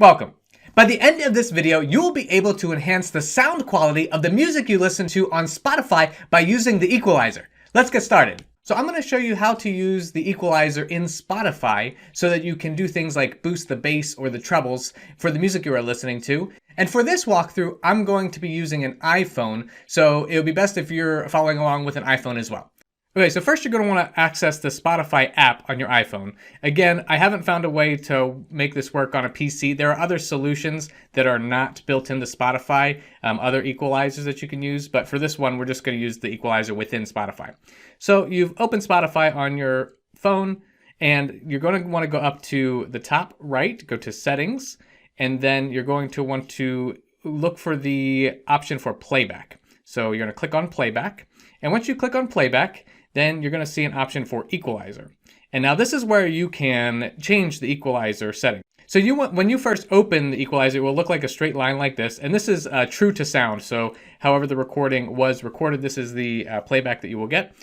Welcome. By the end of this video, you will be able to enhance the sound quality of the music you listen to on Spotify by using the equalizer. Let's get started. So I'm going to show you how to use the equalizer in Spotify so that you can do things like boost the bass or the trebles for the music you are listening to. And for this walkthrough, I'm going to be using an iPhone, so it would be best if you're following along with an iPhone as well. Okay, so first you're going to want to access the Spotify app on your iPhone. Again, I haven't found a way to make this work on a PC. There are other solutions that are not built into Spotify, other equalizers that you can use, but for this one, we're just going to use the equalizer within Spotify. So you've opened Spotify on your phone, and you're going to want to go up to the top right, go to Settings, and then you're going to want to look for the option for playback. So you're going to click on playback, and once you click on playback, then you're going to see an option for equalizer. And now this is where you can change the equalizer setting. So when you first open the equalizer, it will look like a straight line like this. And this is true to sound. So however the recording was recorded, this is the playback that you will get.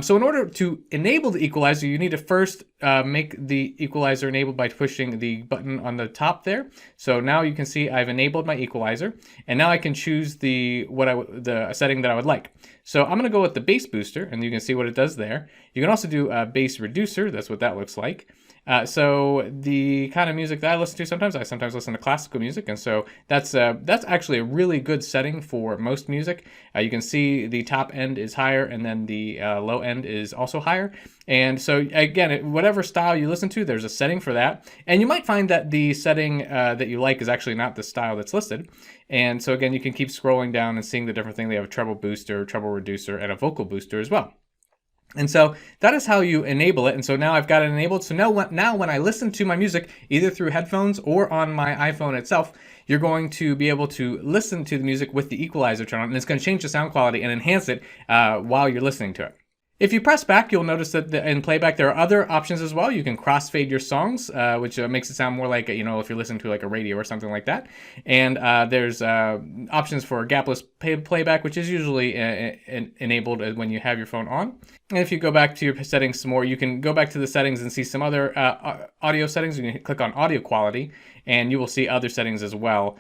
So in order to enable the equalizer, you need to first make the equalizer enabled by pushing the button on the top there. So now you can see I've enabled my equalizer. And now I can choose the setting that I would like. So I'm going to go with the bass booster, and you can see what it does there. You can also do a bass reducer. That's what that looks like. So the kind of music that I listen to I sometimes listen to classical music, and so that's actually a really good setting for most music. You can see the top end is higher, and then the low end is also higher. And so again, whatever style you listen to, there's a setting for that. And you might find that the setting that you like is actually not the style that's listed. And so again, you can keep scrolling down and seeing the different things. They have a treble booster, treble reducer, and a vocal booster as well. And so that is how you enable it. And so now I've got it enabled. So now when I listen to my music, either through headphones or on my iPhone itself, you're going to be able to listen to the music with the equalizer turned on, and it's going to change the sound quality and enhance it while you're listening to it. If you press back, you'll notice that in playback, there are other options as well. You can crossfade your songs, which makes it sound more like, if you're listening to like a radio or something like that. And there's options for gapless playback, which is usually enabled when you have your phone on. And if you go back to your settings some more, you can go back to the settings and see some other audio settings. You can click on audio quality, and you will see other settings as well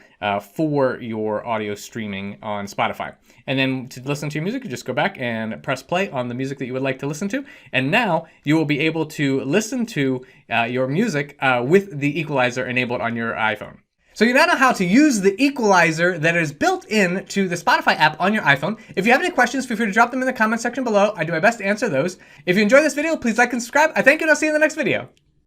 for your audio streaming on Spotify. And then to listen to your music, you just go back and press play on the music that you would like to listen to. And now you will be able to listen to your music with the equalizer enabled on your iPhone. So you now know how to use the equalizer that is built into the Spotify app on your iPhone. If you have any questions, feel free to drop them in the comment section below. I do my best to answer those. If you enjoyed this video, please like and subscribe. I thank you, and I'll see you in the next video.